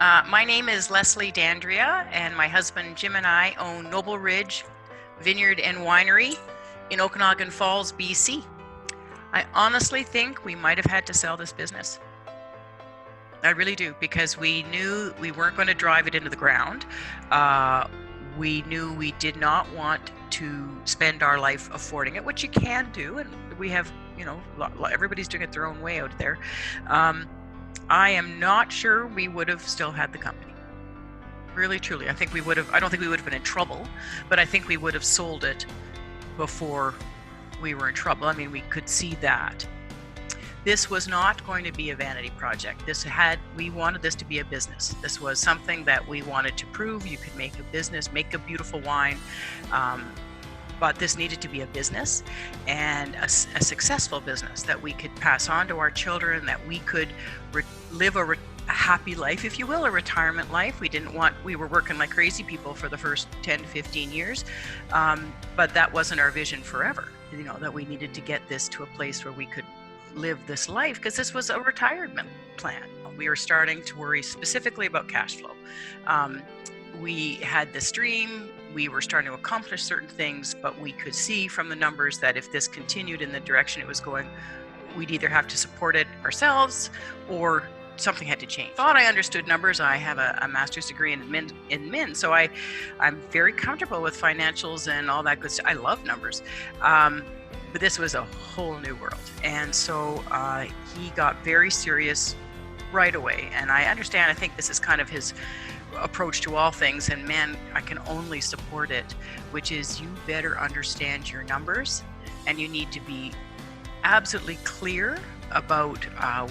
My name is Leslie Dandria, and my husband Jim and I own Noble Ridge Vineyard and Winery in Okanagan Falls, BC. I honestly think we might have had to sell this business. I really do, because we knew we weren't going to drive it into the ground. We knew we did not want to spend our life affording it, which you can do, and we have, everybody's doing it their own way out there. I am not sure we would have still had the company. Really, truly. I don't think we would have been in trouble, but I think we would have sold it before we were in trouble. I mean, we could see that. This was not going to be a vanity project. We wanted this to be a business. This was something that we wanted to prove you could make a business, make a beautiful wine. But this needed to be a business, and a successful business that we could pass on to our children, that we could live a happy life, if you will, a retirement life. We were working like crazy people for the first 10 to 15 years, but that wasn't our vision forever, that we needed to get this to a place where we could live this life, because this was a retirement plan. We were starting to worry specifically about cash flow. We had this dream, we were starting to accomplish certain things, but we could see from the numbers that if this continued in the direction it was going, we'd either have to support it ourselves or something had to change. I thought I understood numbers. I have a master's degree in admin, so I'm very comfortable with financials and all that good stuff. I love numbers. But this was a whole new world. And so he got very serious right away. And I understand, I think this is kind of his approach to all things, and man, I can only support it, which is you better understand your numbers, and you need to be absolutely clear about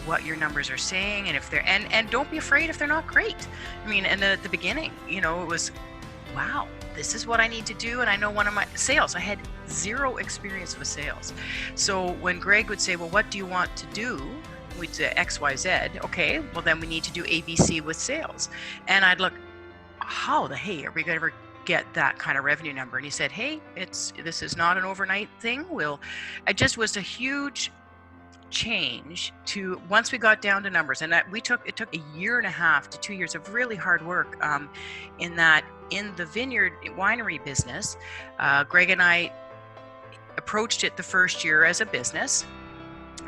what your numbers are saying, and if they're and don't be afraid if they're not great. I mean, and then at the beginning, it was, wow, this is what I need to do. And I know one of my sales, I had zero experience with sales. So when Greg would say, well, what do you want to do? We'd say X, Y, Z. Okay, well then we need to do ABC with sales. And I'd look, how the hey are we going to ever get that kind of revenue number? And he said, hey, this is not an overnight thing. It just was a huge change to once we got down to numbers, and that it took a year and a half to 2 years of really hard work. In the vineyard winery business, Greg and I approached it the first year as a business,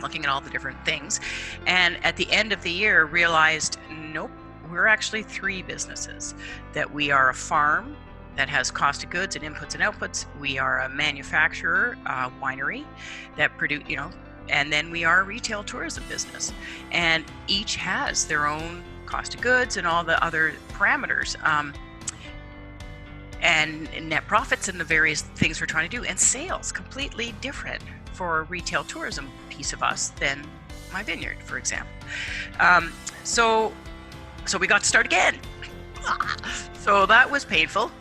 looking at all the different things, and at the end of the year realized, nope, we're actually three businesses. That we are a farm that has cost of goods and inputs and outputs. We are a manufacturer, winery that produce, and then we are a retail tourism business, and each has their own cost of goods and all the other parameters, and net profits and the various things we're trying to do, and sales completely different for a retail tourism piece of us than my vineyard, for example. So we got to start again. So that was painful,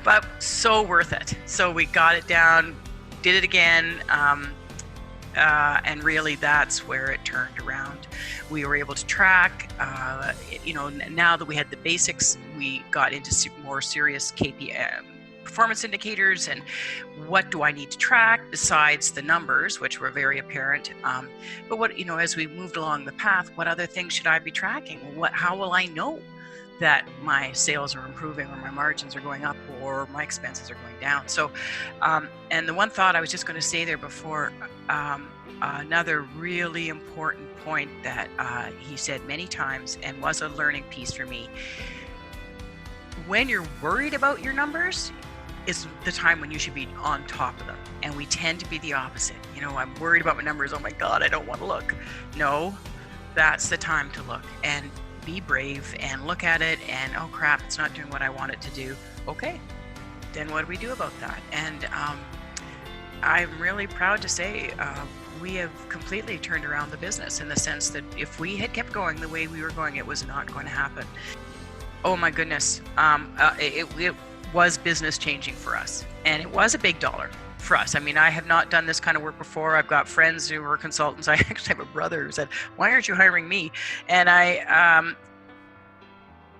but so worth it. So we got it down, did it again, and really that's where it turned around. We were able to track, now that we had the basics, we got into more serious KPI, performance indicators, and what do I need to track besides the numbers, which were very apparent. But what, as we moved along the path, what other things should I be tracking? How will I know that my sales are improving, or my margins are going up, or my expenses are going down? So, and the one thought I was just going to say there before, another really important point that he said many times and was a learning piece for me: when you're worried about your numbers is the time when you should be on top of them. And we tend to be the opposite. I'm worried about my numbers. Oh my God, I don't want to look. No, that's the time to look and be brave and look at it and, oh crap, it's not doing what I want it to do. Okay, then what do we do about that? And I'm really proud to say we have completely turned around the business, in the sense that if we had kept going the way we were going, it was not going to happen. Oh my goodness, it was business changing for us, and it was a big dollar for us. I mean, I have not done this kind of work before. I've got friends who were consultants. I actually have a brother who said, why aren't you hiring me? And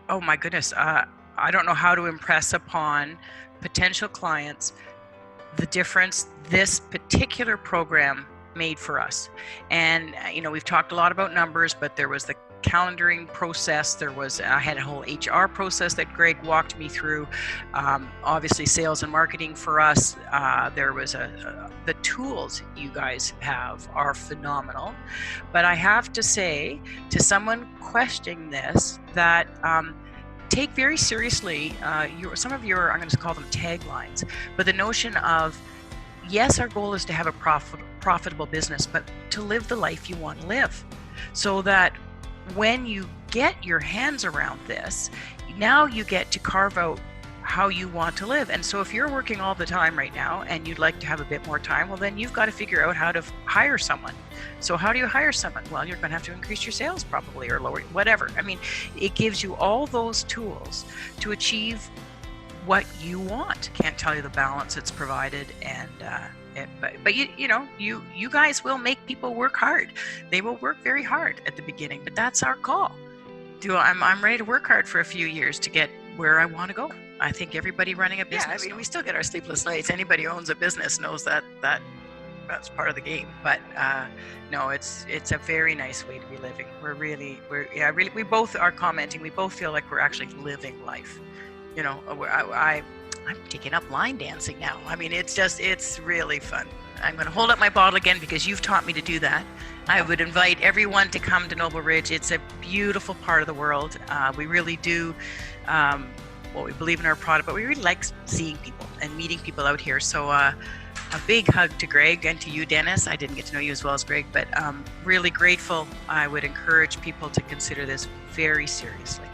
oh my goodness, I don't know how to impress upon potential clients the difference this particular program made for us. And we've talked a lot about numbers, but there was the calendaring process. I had a whole HR process that Greg walked me through. Obviously, sales and marketing for us. There was the tools you guys have are phenomenal. But I have to say to someone questioning this that take very seriously some of your, I'm going to call them taglines, but the notion of, yes, our goal is to have a profitable business, but to live the life you want to live. So that when you get your hands around this, now you get to carve out how you want to live. And so if you're working all the time right now and you'd like to have a bit more time, well, then you've got to figure out how to hire someone. So how do you hire someone? Well, you're going to have to increase your sales probably, or lower, whatever. I mean, it gives you all those tools to achieve what you want. Can't tell you the balance it's provided, and but you guys will make people work hard. They will work very hard at the beginning, but that's our call. I'm ready to work hard for a few years to get where I want to go. I think everybody running a business. Yeah, I mean, we still get our sleepless nights. Anybody who owns a business knows that's part of the game. But no, it's a very nice way to be living. We both are commenting. We both feel like we're actually living life. You know, I'm taking up line dancing now. I mean, it's really fun. I'm going to hold up my bottle again because you've taught me to do that. I would invite everyone to come to Noble Ridge. It's a beautiful part of the world. We really do. We believe in our product, but we really like seeing people and meeting people out here. So a big hug to Greg and to you, Dennis. I didn't get to know you as well as Greg, but really grateful. I would encourage people to consider this very seriously.